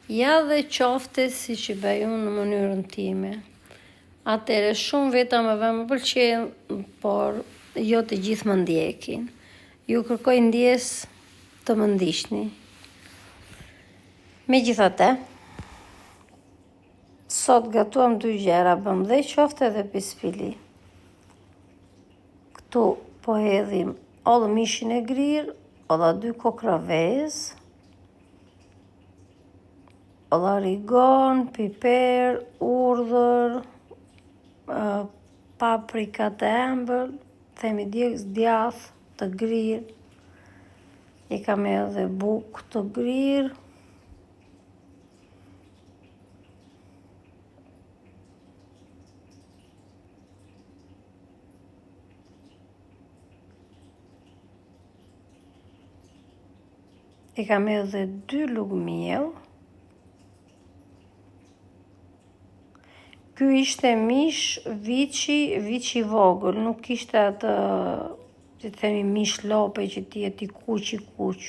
Ja dhe qofte si që bëj unë në mënyrën time. Atëre shumë vetamëve më pëlqen, por jo të gjithë më ndjekin. Ju kërkoj ndjes të më ndiqni. Megjithatë, sot gatuam 2 gjëra, bëm dhe qofte dhe pispili. Këtu po hedhim edhe mishin e grirë, edhe 2 kokra vezë, edhe origan, piper, urdhër, paprika të embël, themi djath të grirë, i kam edhe bukë të grirë, i kam edhe 2 lugë miell. Ky ishte mish viçi vogël, nuk ishte atë, si të themi, mish lope që t'jetë i kuq.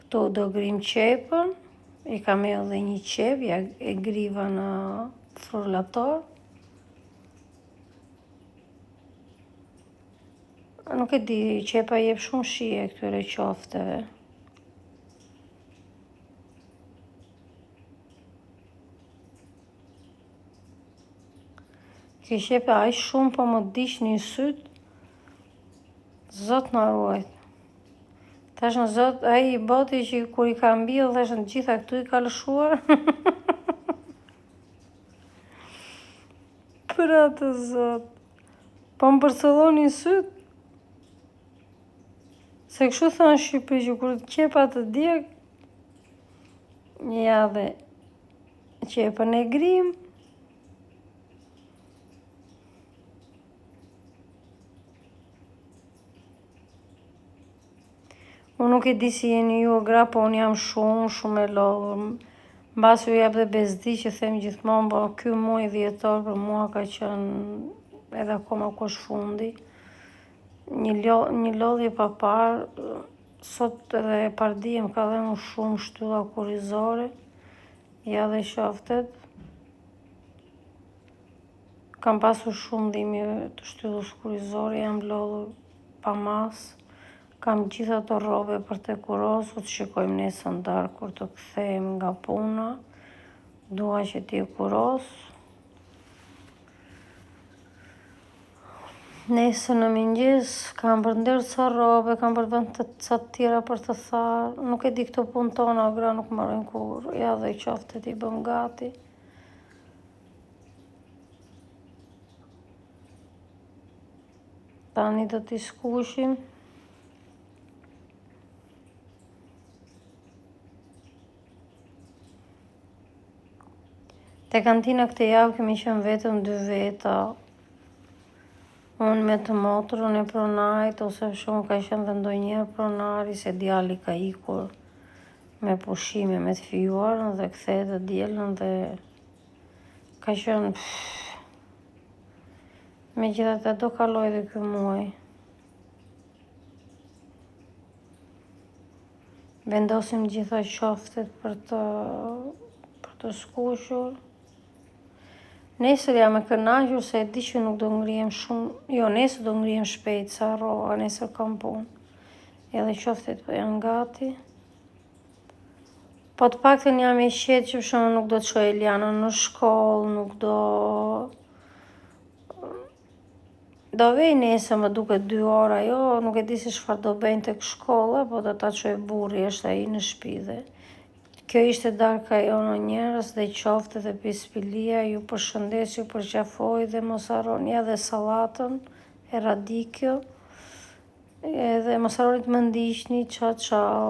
Këtu do grim qepën, i kam edhe 1 qep, ja e griva në frulator. Nuk e di, qepa jep shumë shije këtyre qofteve. Kjo qepa aq shumë po më diq një syt, Zot na ruajt. Tash në Zot, ai i boti që kur i ka mbill, thash në gjitha këtu i ka lëshuar. Për atë Zot, po më përcëllon një syt. Se kështu thënë Shqipëri që kur qepa të djeg, ja dhe qepën e grim. Unë nuk e di si jeni ju gra, po unë jam shumë e lodhur. Mbas ju jap dhe bezdi që them gjithmonë, po ky muaj dhjetor për mua ka qenë edhe akoma kush fundi. Një lodhje pa parë, sot edhe pardiem ka dhënë shumë shtylla kurrizore, ja dhe qoftet. Kam pasur shumë dhimbje të shtyllës kurrizore, jam lodhur pa mas. Kam gjitha të rrobe për të kurosur, të shikojmë nesër darkë kur të kthehem nga puna. Dua që t'i kuros. Nesër në mëngjes kam për ndërë ca rrobe, kam për vend ca tjera për të tharë. Nuk e di këto punë tona, gra nuk marrin kur. Ja dhe qofte t'i bëm gati. Tani do t'i skuqim. Te kantina këtë javë kemi qenë vetëm 2 veta. Unë me të motrën e pronarit, ose shumë ka qenë dhe ndonjëherë pronari, se djali ka ikur me pushime me të fijuarën dhe kthehet të dielën dhe ka qenë. Megjithatë do kaloj dhe ky muaj. Vendosim gjitha qoftet për të skuqur. Nesër jam e kënaqur se e di që nuk do ngrihem shumë, jo, nesër do ngrihem shpejt sa rroga, nesër kam punë. Edhe qoftet po janë gati. Po të paktën jam e qetë që shumë nuk do të çoj Elianën në shkollë, nuk do vej nesër, më duket 2 ora, jo, nuk e di se çfarë do bëjnë tek shkolla, po do ta çoj burri, është ai në shtëpi dhe. Kjo ishte darka jonë njerëz dhe qofte dhe pispilia, ju përshëndes, ju përqafoj dhe mos harroni edhe sallatën e radikjo, edhe mos harroni të më ndiqni, ciao.